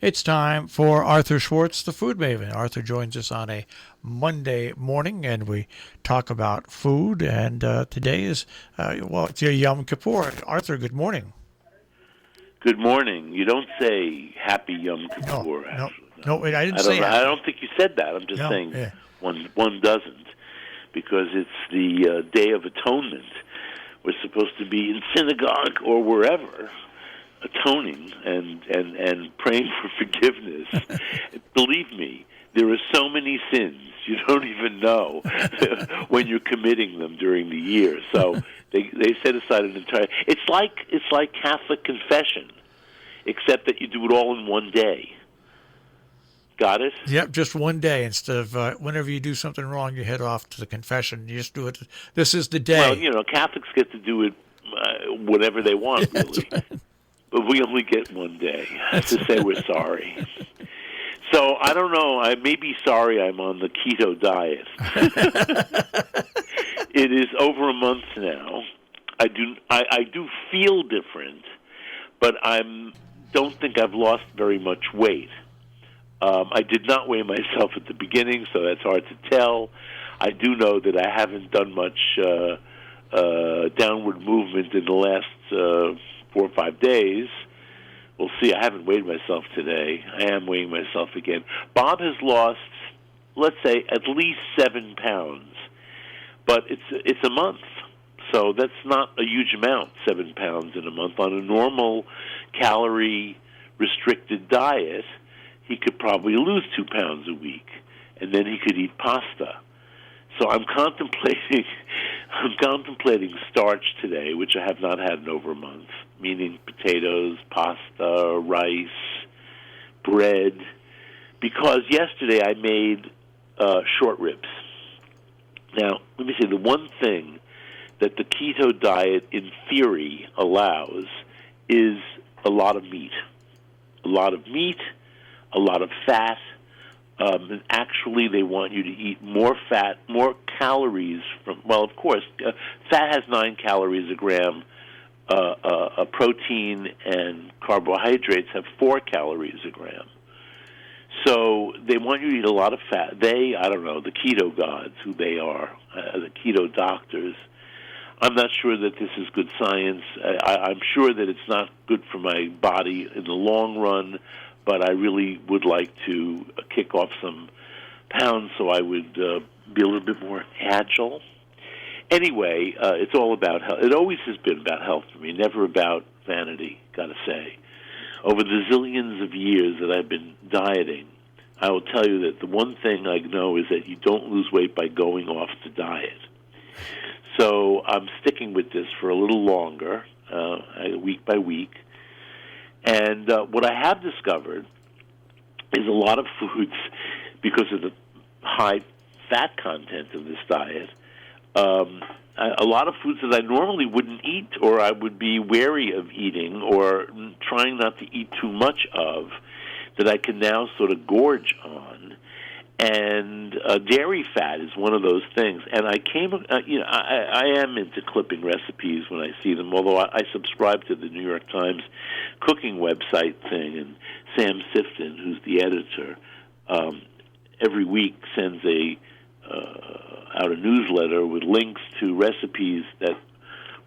It's time for Arthur Schwartz, the Food Maven. Arthur joins us on a Monday morning, and we talk about food. And today is, it's your Yom Kippur. Arthur, good morning. Good morning. You don't say Happy Yom Kippur. No, I didn't say happy. I don't think you said that. I'm just saying one doesn't, because it's the Day of Atonement. We're supposed to be in synagogue or wherever, atoning and praying for forgiveness. Believe me, there are so many sins you don't even know when you're committing them during the year. So they set aside an entire. It's like Catholic confession, except that you do it all in one day. Got it? Yep, just one day. Instead of whenever you do something wrong, you head off to the confession. You just do it. This is the day. Well, Catholics get to do it whatever they want, really. Right. But we only get one day to say we're sorry. So I don't know. I may be sorry I'm on the keto diet. It is over a month now. I do feel different, but don't think I've lost very much weight. I did not weigh myself at the beginning, so that's hard to tell. I do know that I haven't done much downward movement in the last 4 or 5 days. We'll see. I haven't weighed myself today. I am weighing myself again. Bob has lost, let's say, at least 7 pounds, but it's a month, so that's not a huge amount. 7 pounds in a month on a normal calorie-restricted diet. He could probably lose 2 pounds a week, and then he could eat pasta. So I'm contemplating starch today, which I have not had in over a month, meaning potatoes, pasta, rice, bread, because yesterday I made short ribs. Now, let me say, the one thing that the keto diet in theory allows is a lot of meat. A lot of meat, a lot of fat. And actually, they want you to eat more fat, more calories from. Well, of course, fat has 9 calories a gram. Protein and carbohydrates have 4 calories a gram. So they want you to eat a lot of fat. I don't know, the keto gods, who they are, the keto doctors. I'm not sure that this is good science. I'm sure that it's not good for my body in the long run, but I really would like to kick off some pounds so I would be a little bit more agile. Anyway, it's all about health. It always has been about health for me, never about vanity, got to say. Over the zillions of years that I've been dieting, I will tell you that the one thing I know is that you don't lose weight by going off the diet. So I'm sticking with this for a little longer, week by week. And what I have discovered is a lot of foods, because of the high fat content of this diet, a lot of foods that I normally wouldn't eat, or I would be wary of eating, or trying not to eat too much of, that I can now sort of gorge on. And dairy fat is one of those things. And I am into clipping recipes when I see them, although I subscribe to the New York Times cooking website thing, and Sam Sifton, who's the editor, every week sends out a newsletter with links to recipes that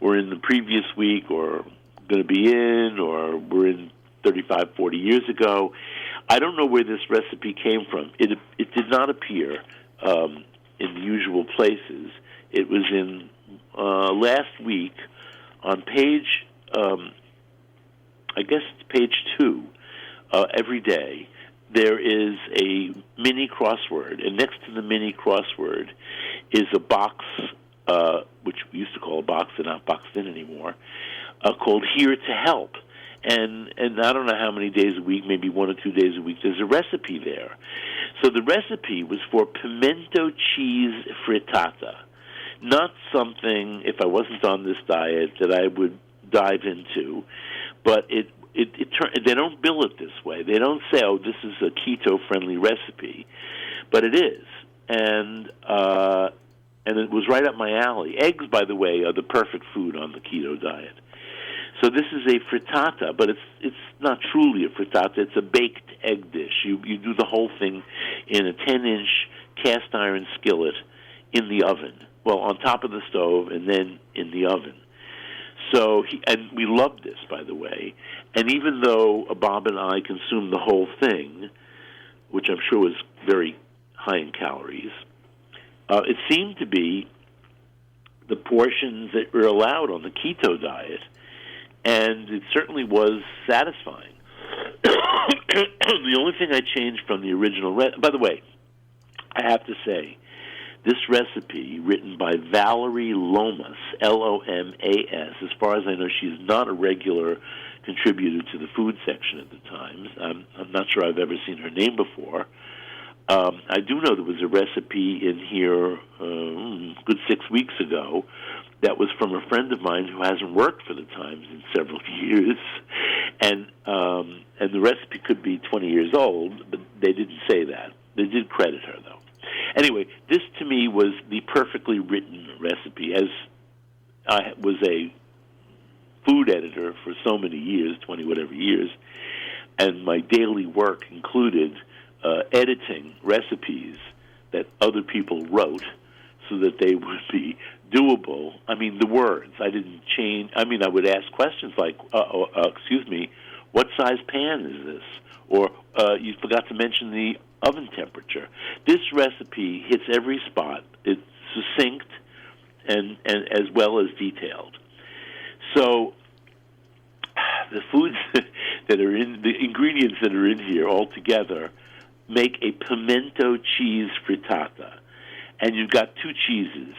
were in the previous week or going to be in or were in 35, 40 years ago. I don't know where this recipe came from. It did not appear in the usual places. It was in last week on page, I guess it's page 2, every day. There is a mini crossword, and next to the mini crossword is a box, which we used to call a box, they're not boxed in anymore, called Here to Help. And I don't know how many days a week, maybe 1 or 2 days a week, there's a recipe there. So the recipe was for pimento cheese frittata. Not something, if I wasn't on this diet, that I would dive into, but they don't bill it this way. They don't say, oh, this is a keto-friendly recipe, but it is. And it was right up my alley. Eggs, by the way, are the perfect food on the keto diet. So this is a frittata, but it's not truly a frittata. It's a baked egg dish. You do the whole thing in a 10-inch cast iron skillet in the oven. Well, on top of the stove and then in the oven. So, and we loved this, by the way. And even though Bob and I consumed the whole thing, which I'm sure was very high in calories, it seemed to be the portions that were allowed on the keto diet, and it certainly was satisfying. The only thing I changed from the original, by the way, I have to say, this recipe, written by Valerie Lomas, Lomas, as far as I know, she's not a regular contributor to the food section at the Times. I'm not sure I've ever seen her name before. I do know there was a recipe in here good 6 weeks ago that was from a friend of mine who hasn't worked for the Times in several years, and the recipe could be 20 years old, but they didn't say that. They did credit her, though. Anyway, this to me was the perfectly written recipe. As I was a food editor for so many years, 20-whatever years, and my daily work included editing recipes that other people wrote so that they would be doable. I mean, the words, I didn't change. I mean, I would ask questions like, excuse me, what size pan is this? Or you forgot to mention the oven temperature. This recipe hits every spot. It's succinct and as well as detailed. So the foods that are in, the ingredients that are in here all together make a pimento cheese frittata. And you've got two cheeses,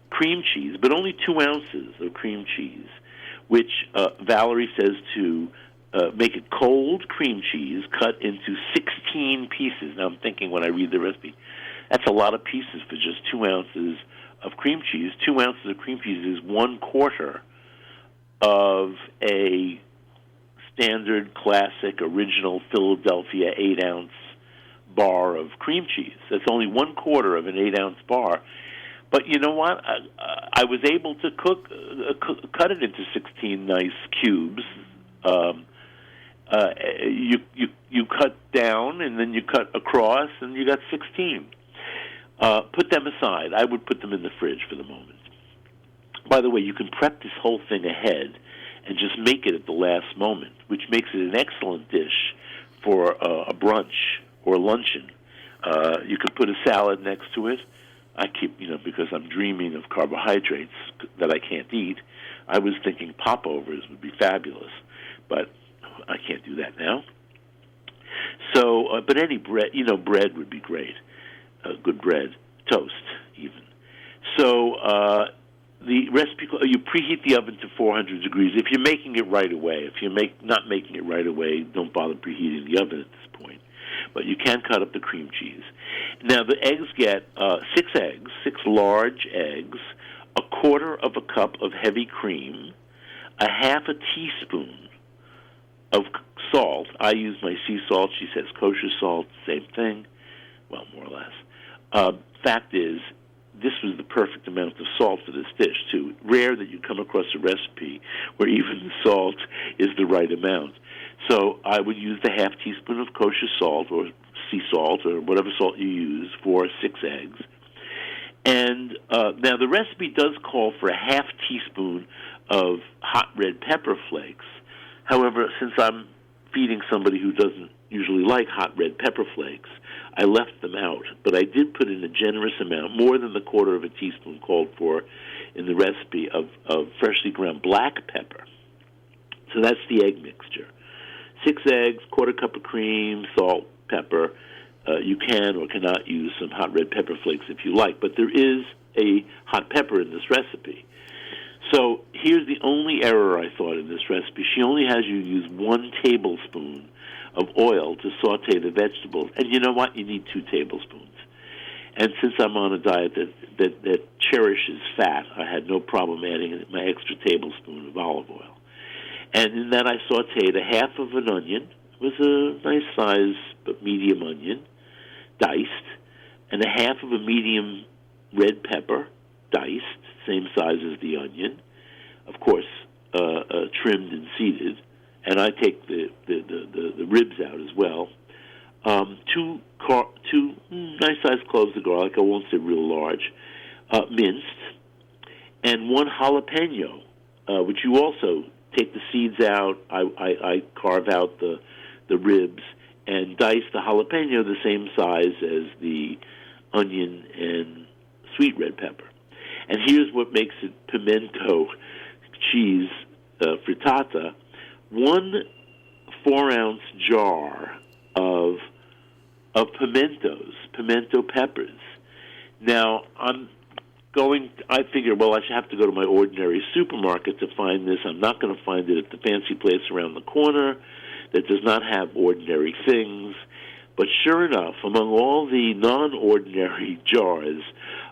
cream cheese, but only 2 ounces of cream cheese, which Valerie says to make it cold cream cheese cut into 16 pieces. Now I'm thinking when I read the recipe, that's a lot of pieces for just 2 ounces of cream cheese. 2 ounces of cream cheese is 1/4 of a standard, classic, original Philadelphia 8-ounce bar of cream cheese. That's only 1/4 of an 8-ounce bar. But you know what? I was able to cut it into 16 nice cubes. You cut down and then you cut across, and you got 16. Put them aside. I would put them in the fridge for the moment. By the way, you can prep this whole thing ahead and just make it at the last moment, which makes it an excellent dish for a brunch or luncheon. You could put a salad next to it. I keep, because I'm dreaming of carbohydrates that I can't eat, I was thinking popovers would be fabulous, but I can't do that now. So, but any bread, bread would be great. Good bread, toast even. So the recipe, you preheat the oven to 400 degrees. If you're making it right away, if you're not making it right away, don't bother preheating the oven at this point. But you can cut up the cream cheese. Now the eggs get 6 eggs, 6 large eggs, 1/4 cup of heavy cream, 1/2 teaspoon of salt. I use my sea salt. She says kosher salt, same thing. Well, more or less. Fact is, this was the perfect amount of salt for this dish, too. Rare that you come across a recipe where even the salt is the right amount. So I would use the 1/2 teaspoon of kosher salt or sea salt or whatever salt you use for 6 eggs. And now the recipe does call for 1/2 teaspoon of hot red pepper flakes. However, since I'm feeding somebody who doesn't usually like hot red pepper flakes, I left them out. But I did put in a generous amount, more than the 1/4 teaspoon called for in the recipe, of freshly ground black pepper. So that's the egg mixture. 6 eggs, 1/4 cup of cream, salt, pepper. You can or cannot use some hot red pepper flakes if you like, but there is a hot pepper in this recipe. So here's the only error I thought in this recipe. She only has you use 1 tablespoon of oil to saute the vegetables. And you know what? You need 2 tablespoons. And since I'm on a diet that cherishes fat, I had no problem adding my extra tablespoon of olive oil. And in that I sauteed 1/2 of an onion. It was a nice size but medium onion, diced, and 1/2 of a medium red pepper, diced, same size as the onion, of course, trimmed and seeded, and I take the ribs out as well. Two nice-sized cloves of garlic, I won't say real large, minced, and one jalapeno, which you also take the seeds out. I carve out the ribs and dice the jalapeno the same size as the onion and sweet red pepper. And here's what makes it pimento cheese frittata. 1 4-ounce jar of pimento peppers. Now, I figure, well, I should have to go to my ordinary supermarket to find this. I'm not going to find it at the fancy place around the corner that does not have ordinary things. But sure enough, among all the non-ordinary jars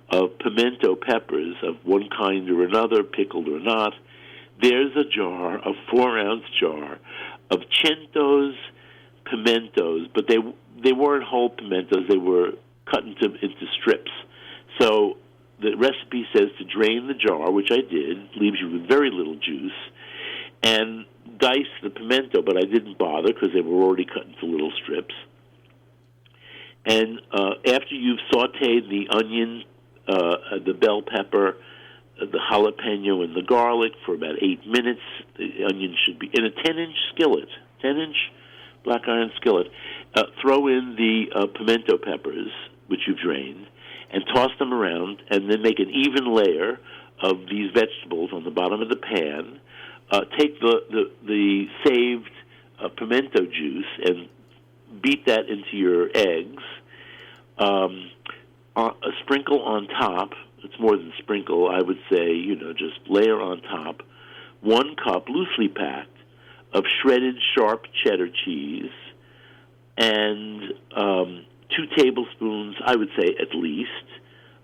of pimento peppers of one kind or another, pickled or not, there's a 4-ounce jar of centos pimentos, but they weren't whole pimentos. They were cut into strips. So the recipe says to drain the jar, which I did, leaves you with very little juice, and dice the pimento, but I didn't bother because they were already cut into little strips. And after you've sautéed the onion, the bell pepper, the jalapeno, and the garlic for about 8 minutes, the onion should be in a 10-inch skillet, 10-inch black iron skillet. Throw in the pimento peppers, which you've drained, and toss them around, and then make an even layer of these vegetables on the bottom of the pan. Take the saved pimento juice and beat that into your eggs. A sprinkle on top. It's more than sprinkle. I would say, just layer on top 1 cup, loosely packed, of shredded sharp cheddar cheese, and 2 tablespoons, I would say at least,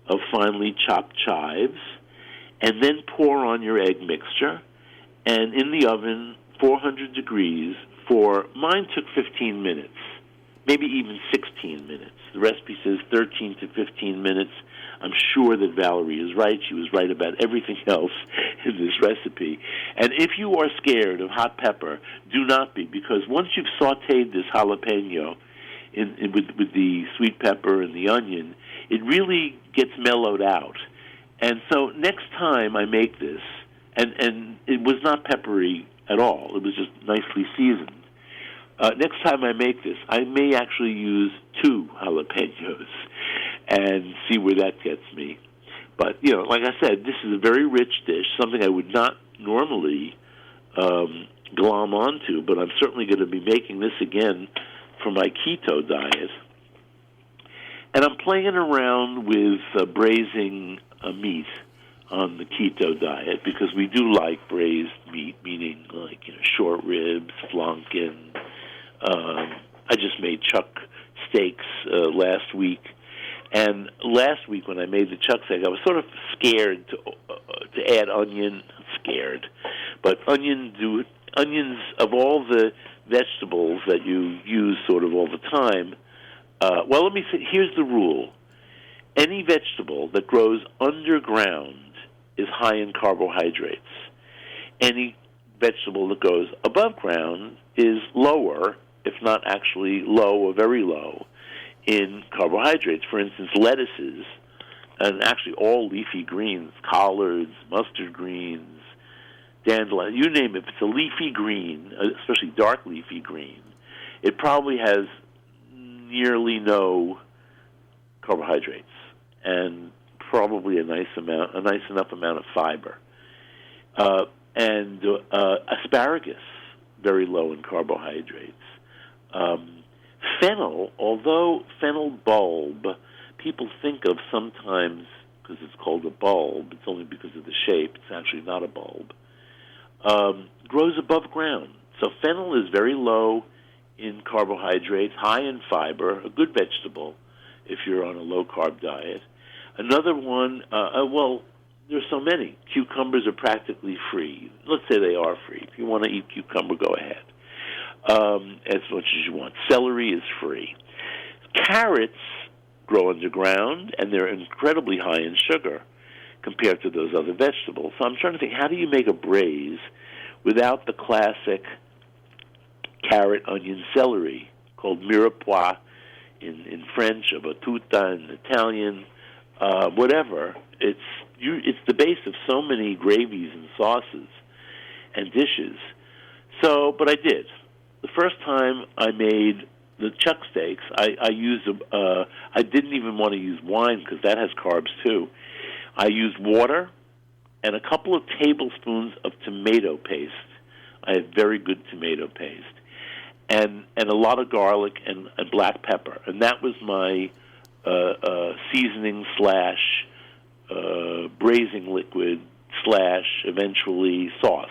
of finely chopped chives, and then pour on your egg mixture, and in the oven, 400 degrees mine took 15 minutes, maybe even 16 minutes. The recipe says 13 to 15 minutes. I'm sure that Valerie is right. She was right about everything else in this recipe. And if you are scared of hot pepper, do not be, because once you've sautéed this jalapeno with the sweet pepper and the onion, it really gets mellowed out. And so next time I make this, and it was not peppery at all, it was just nicely seasoned. Next time I make this, I may actually use 2 jalapenos and see where that gets me. But, like I said, this is a very rich dish, something I would not normally glom onto, but I'm certainly going to be making this again for my keto diet. And I'm playing around with braising meat on the keto diet, because we do like braised meat, meaning like short ribs, flanken. I just made chuck steaks last week, and last week when I made the chuck steak, I was sort of scared to add onion. Scared, but onions of all the vegetables that you use sort of all the time. Well, let me say, here's the rule: any vegetable that grows underground is high in carbohydrates. Any vegetable that goes above ground is lower, if not actually low or very low, in carbohydrates. For instance, lettuces, and actually all leafy greens, collards, mustard greens, dandelion, you name it. If it's a leafy green, especially dark leafy green, it probably has nearly no carbohydrates and probably a nice enough amount of fiber. And asparagus, very low in carbohydrates. Fennel, although fennel bulb, people think of sometimes, because it's called a bulb, it's only because of the shape, it's actually not a bulb, grows above ground. So fennel is very low in carbohydrates, high in fiber, a good vegetable if you're on a low-carb diet. Another one, there's so many. Cucumbers are practically free. Let's say they are free. If you want to eat cucumber, go ahead. As much as you want. Celery is free. Carrots grow underground, and they're incredibly high in sugar compared to those other vegetables. So I'm trying to think, how do you make a braise without the classic carrot, onion, celery, called mirepoix in French, or battuta in Italian, whatever. It's the base of so many gravies and sauces and dishes. So, but I did. The first time I made the chuck steaks, I used I didn't even want to use wine because that has carbs too. I used water and a couple of tablespoons of tomato paste. I have very good tomato paste, and a lot of garlic and black pepper, and that was my seasoning slash braising liquid slash eventually sauce.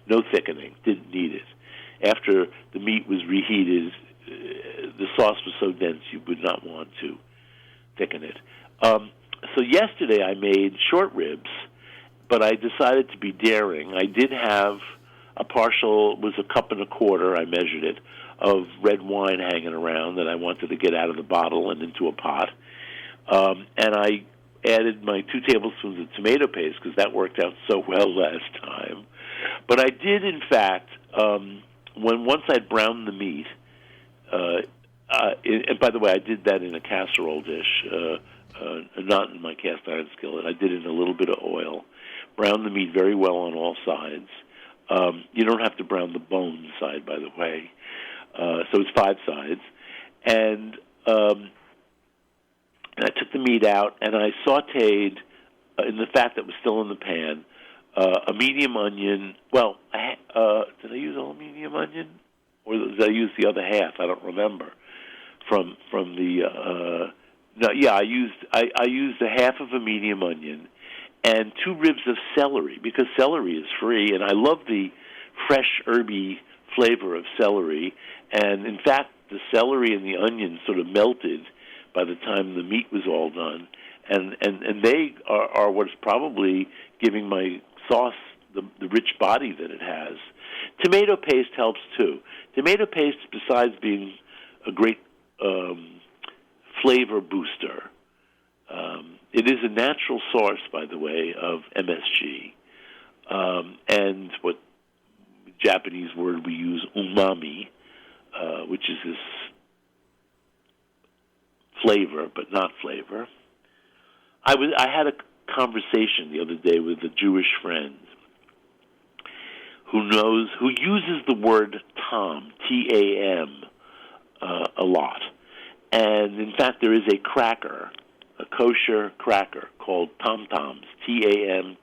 No thickening, didn't need it. After the meat was reheated, the sauce was so dense you would not want to thicken it. So yesterday I made short ribs, but I decided to be daring. I did have a cup and a quarter, I measured it, of red wine hanging around that I wanted to get out of the bottle and into a pot. And I added my 2 tablespoons of tomato paste because that worked out so well last time. But I did, in fact, once I'd browned the meat, and by the way, I did that in a casserole dish, not in my cast iron skillet. I did it in a little bit of oil. Browned the meat very well on all sides. You don't have to brown the bone side, by the way. So it's 5 sides. And I took the meat out, and I sautéed, in the fat that was still in the pan, a medium onion. Well, did I use all medium onion? Or did I use the other half? I don't remember. From the... no, yeah, I used a half of a medium onion and 2 ribs of celery, because celery is free, and I love the fresh, herby flavor of celery. And, in fact, the celery and the onion sort of melted by the time the meat was all done. And they are what's probably giving my sauce the rich body that it has. Tomato paste helps, too. Tomato paste, besides being a great flavor booster, it is a natural source, by the way, of MSG, and what Japanese word we use, umami, which is this flavor, but not flavor. I had a conversation the other day with a Jewish friend who uses the word Tam, T-A-M, a lot. And, in fact, there is a cracker, a kosher cracker called Tom Toms, T-A-M,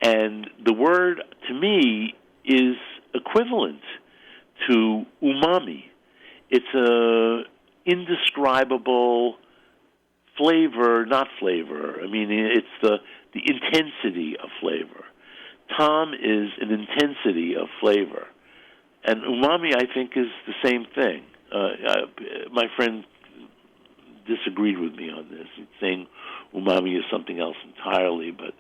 and the word, to me, is equivalent to umami. It's a indescribable flavor, not flavor. I mean, it's the intensity of flavor. Tom is an intensity of flavor. And umami, I think, is the same thing. My friend disagreed with me on this, saying umami is something else entirely. But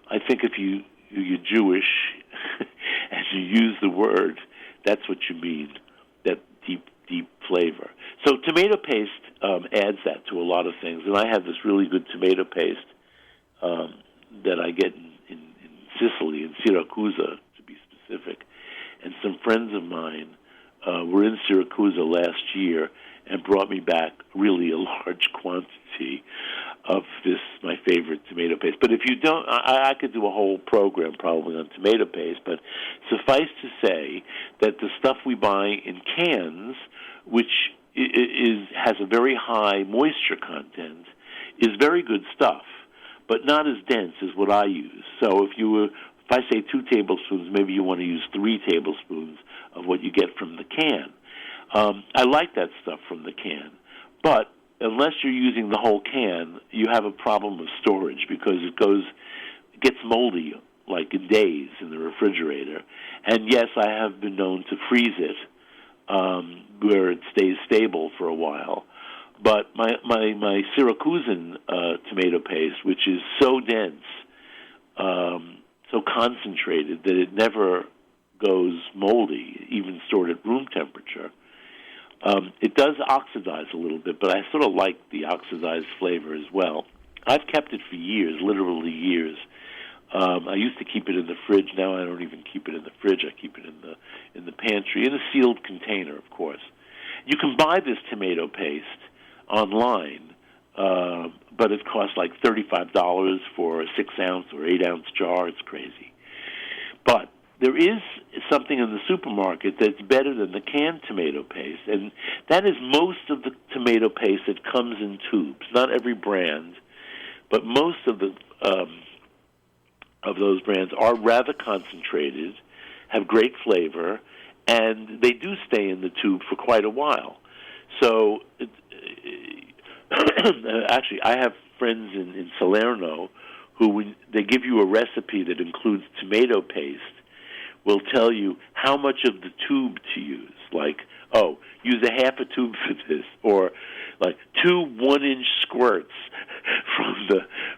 I think if you're Jewish and you use the word, that's what you mean, that deep flavor. So tomato paste adds that to a lot of things. And I have this really good tomato paste that I get in Sicily, in Syracuse, to be specific. And some friends of mine were in Syracuse last year and brought me back really a large quantity of this, my favorite tomato paste. But if you don't, I could do a whole program probably on tomato paste, but suffice to say that the stuff we buy in cans, which has a very high moisture content, is very good stuff, but not as dense as what I use. So if I say 2 tablespoons, maybe you want to use 3 tablespoons of what you get from the can. I like that stuff from the can, but unless you're using the whole can, you have a problem with storage because it gets moldy like in days in the refrigerator. And yes, I have been known to freeze it where it stays stable for a while. But my Syracusan tomato paste, which is so dense, so concentrated that it never goes moldy, even stored at room temperature, it does oxidize a little bit, but I sort of like the oxidized flavor as well. I've kept it for years, literally years. I used to keep it in the fridge. Now I don't even keep it in the fridge. I keep it in the pantry, in a sealed container, of course. You can buy this tomato paste online, but it costs like $35 for a 6-ounce or 8-ounce jar. It's crazy. But there is something in the supermarket that's better than the canned tomato paste, and that is most of the tomato paste that comes in tubes. Not every brand, but most of those brands are rather concentrated, have great flavor, and they do stay in the tube for quite a while. So, actually, I have friends in Salerno who, when they give you a recipe that includes tomato paste, will tell you how much of the tube to use. Like, use a half a tube for this, or like 2 1-inch squirts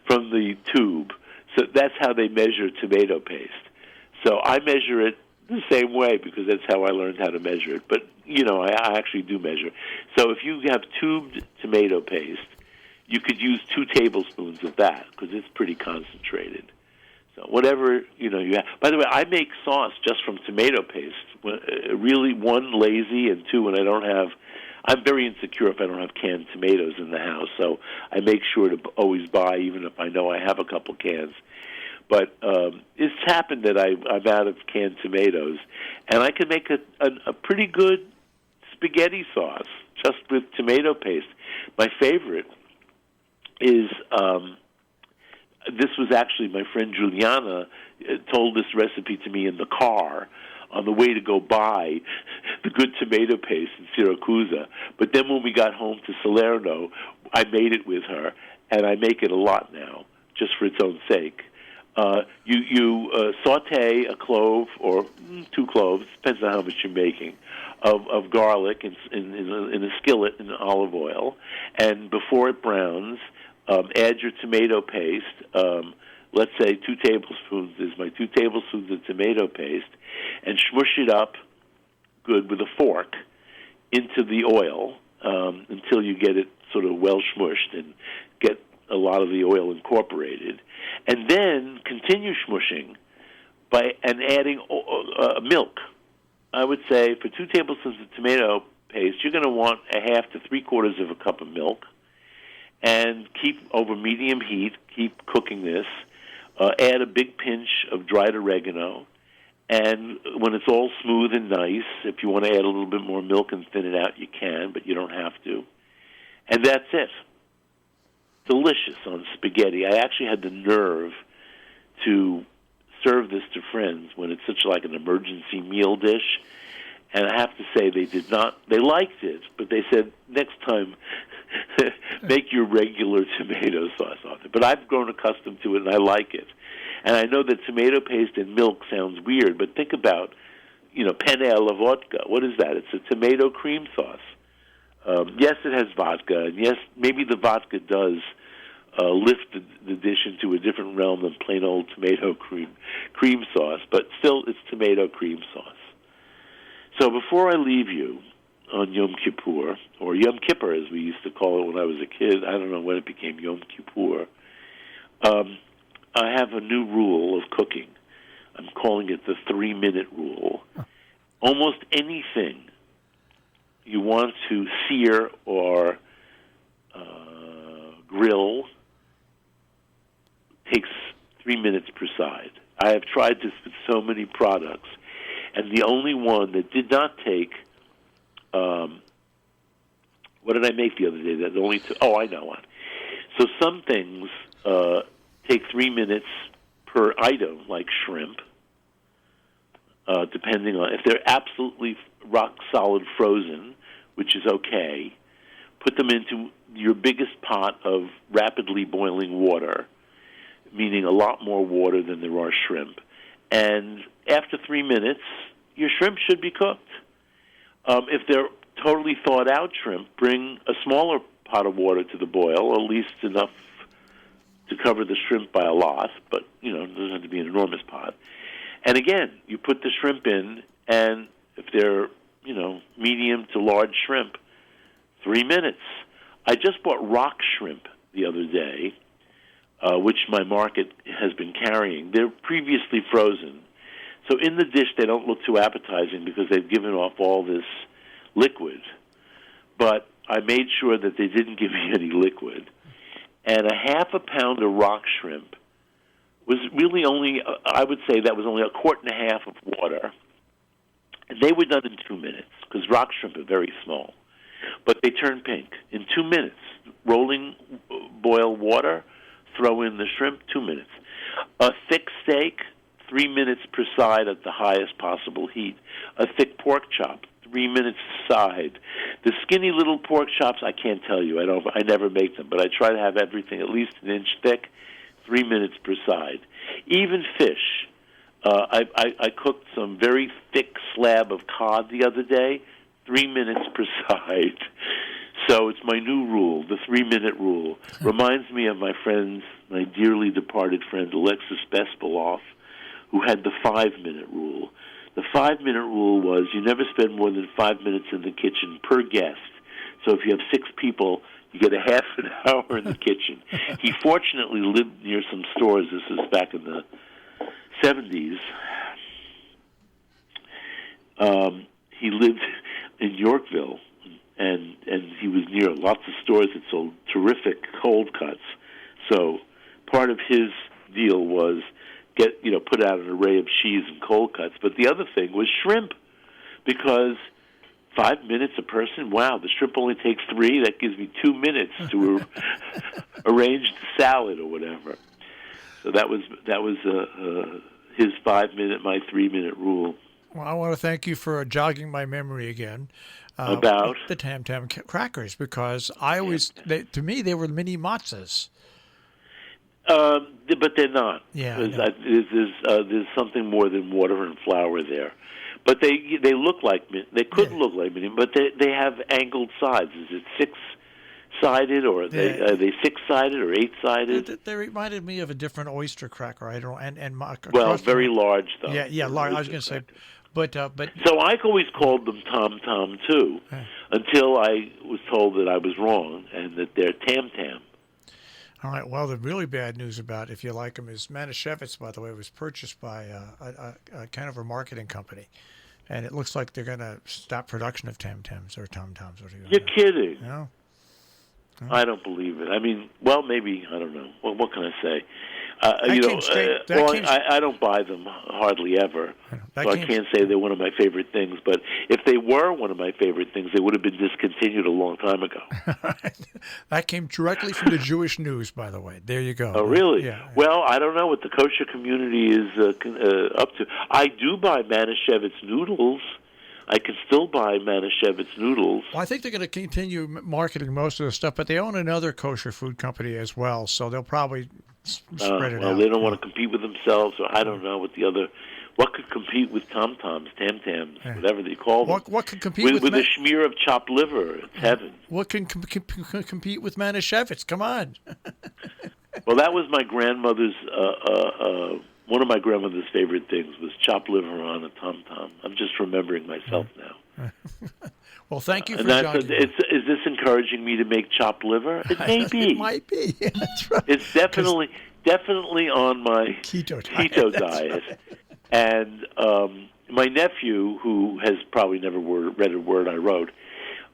from the tube. So that's how they measure tomato paste. So I measure it the same way because that's how I learned how to measure it. But, I actually do measure. So if you have tubed tomato paste, you could use 2 tablespoons of that because it's pretty concentrated. So whatever, you have. By the way, I make sauce just from tomato paste. Really, 1, lazy, and 2, when I'm very insecure if I don't have canned tomatoes in the house, so I make sure to always buy, even if I know I have a couple cans. But it's happened that I'm out of canned tomatoes, and I can make a pretty good spaghetti sauce just with tomato paste. My favorite is, this was actually my friend Juliana told this recipe to me in the car on the way to go buy the good tomato paste in Syracuse. But then when we got home to Salerno, I made it with her, and I make it a lot now, just for its own sake. You saute a clove or 2 cloves, depends on how much you're making, of garlic in a skillet in olive oil, and before it browns, add your tomato paste. Let's say 2 tablespoons is my 2 tablespoons of tomato paste, and smush it up good with a fork into the oil until you get it sort of well smushed and get a lot of the oil incorporated. And then continue smushing and adding milk. I would say for 2 tablespoons of tomato paste, you're going to want a half to 3/4 of a cup of milk. And keep over medium heat, keep cooking this. Add a big pinch of dried oregano. And when it's all smooth and nice, if you want to add a little bit more milk and thin it out, you can, but you don't have to. And that's it. Delicious on spaghetti. I actually had the nerve to serve this to friends when it's such like an emergency meal dish. And I have to say they liked it, but they said, next time, make your regular tomato sauce on it. But I've grown accustomed to it, and I like it. And I know that tomato paste and milk sounds weird, but think about, penne alla vodka. What is that? It's a tomato cream sauce. Yes, it has vodka, and yes, maybe the vodka does lift the dish into a different realm than plain old tomato cream sauce, but still it's tomato cream sauce. So before I leave you on Yom Kippur, or Yom Kippur as we used to call it when I was a kid, I don't know when it became Yom Kippur, I have a new rule of cooking. I'm calling it the 3-minute rule. Almost anything you want to sear or grill takes 3 minutes per side. I have tried this with so many products, and the only one that did not take, what did I make the other day? That only took, I know one. So some things take 3 minutes per item, like shrimp, depending on if they're absolutely rock solid frozen, which is okay. Put them into your biggest pot of rapidly boiling water, meaning a lot more water than there are shrimp. And after 3 minutes, your shrimp should be cooked. If they're totally thawed out shrimp, bring a smaller pot of water to the boil, at least enough to cover the shrimp by a lot, but, it doesn't have to be an enormous pot. And again, you put the shrimp in, and if they're, medium to large shrimp, 3 minutes. I just bought rock shrimp the other day. which my market has been carrying. They're previously frozen. So in the dish, they don't look too appetizing because they've given off all this liquid. But I made sure that they didn't give me any liquid. And a half a pound of rock shrimp was really only, I would say that was only a quart and a half of water. And they were done in 2 minutes because rock shrimp are very small. But they turn pink in 2 minutes. Rolling boil water, throw in the shrimp, 2 minutes. A thick steak, 3 minutes per side at the highest possible heat. A thick pork chop, 3 minutes a side. The skinny little pork chops, I can't tell you. I never make them, but I try to have everything at least an inch thick, 3 minutes per side. Even fish. I cooked some very thick slab of cod the other day, 3 minutes per side. So it's my new rule, the 3-minute rule. Reminds me of my dearly departed friend Alexis Bespaloff, who had the 5-minute rule. The 5-minute rule was you never spend more than 5 minutes in the kitchen per guest. So if you have 6 people, you get a half an hour in the kitchen. He fortunately lived near some stores. This is back in the 70s. He lived in Yorkville, and he was near lots of stores that sold terrific cold cuts. So part of his deal was put out an array of cheese and cold cuts. But the other thing was shrimp, because 5 minutes a person, wow, the shrimp only takes 3. That gives me 2 minutes to arrange the salad or whatever. So that was his 5-minute, my 3-minute rule. Well, I want to thank you for jogging my memory again about the Tam Tam crackers, because I always, to me, they were mini matzahs. But they're not. Yeah, there's something more than water and flour there. But they look like they could look like mini, but they have angled sides. Is it 6-sided, or are they 6-sided or 8-sided? They reminded me of a different oyster cracker. I don't very large though. Yeah, large. I was going to say, but so I always called them Tom Tom too, until I was told that I was wrong and that they're Tam Tam. All right. Well, the really bad news about, if you like them, is Manischewitz, by the way, was purchased by a kind of a marketing company, and it looks like they're going to stop production of Tam Tams or Tom Toms. You're kidding? No. I don't believe it. I mean, well, maybe, I don't know. Well, what can I say? I don't buy them hardly ever, so I can't say they're one of my favorite things. But if they were one of my favorite things, they would have been discontinued a long time ago. That came directly from the Jewish News, by the way. There you go. Oh, really? Yeah. Well, I don't know what the kosher community is up to. I do buy Manischewitz noodles. I can still buy Manischewitz noodles. Well, I think they're going to continue marketing most of the stuff, but they own another kosher food company as well, so they'll probably spread it out. They don't want to compete with themselves, or I don't know what could compete with Tom Toms, Tam Tams, whatever they call them. What could compete with a smear of chopped liver? It's heaven. What can compete with Manischewitz? Come on. Well, that was my grandmother's. One of my grandmother's favorite things was chopped liver on a Tom Tom. I'm just remembering myself now. Well, thank you for joining me. Is this encouraging me to make chopped liver? It may be. It might be. That's right. It's definitely on my keto diet. And my nephew, who has probably never read a word I wrote,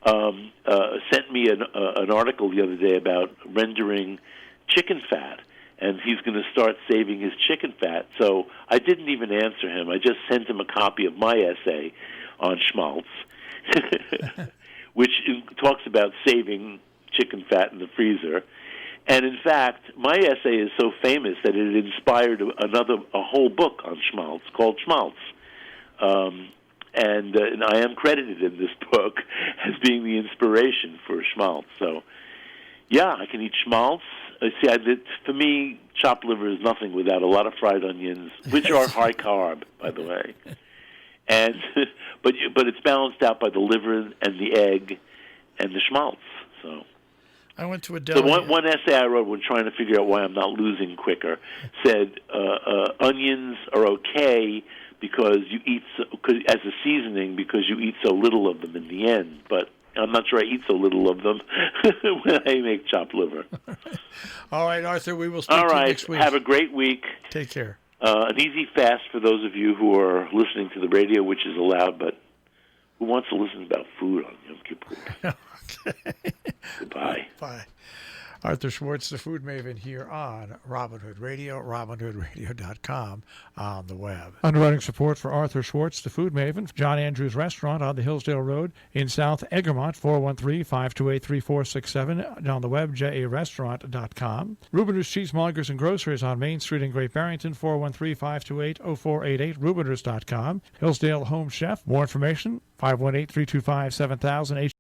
sent me an article the other day about rendering chicken fat. And he's going to start saving his chicken fat. So I didn't even answer him. I just sent him a copy of my essay on Schwartz, which talks about saving chicken fat in the freezer. And in fact, my essay is so famous that it inspired a whole book on Schwartz called Schwartz. And I am credited in this book as being the inspiration for Schwartz. So, yeah, I can eat Schwartz. For me, chopped liver is nothing without a lot of fried onions, which are high carb, by the way. And but it's balanced out by the liver and the egg and the schmaltz. So I went to a deli. So one essay I wrote when trying to figure out why I'm not losing quicker said onions are okay because you eat as a seasoning because you eat so little of them in the end, but I'm not sure I eat so little of them when I make chopped liver. All right, Arthur, we will speak All to you right, next week. have a great week. Take care. An easy fast for those of you who are listening to the radio, which is allowed, but who wants to listen about food on Yom Kippur? Okay. Goodbye. Bye. Arthur Schwartz, the Food Maven, here on Robin Hood Radio, robinhoodradio.com on the web. Underwriting support for Arthur Schwartz, the Food Maven, John Andrews Restaurant on the Hillsdale Road in South Egremont, 413-528-3467, on the web, jarestaurant.com. Rubiners Cheesemongers and Grocers on Main Street in Great Barrington, 413-528-0488, rubiners.com. Hillsdale Home Chef, more information, 518-325-7000,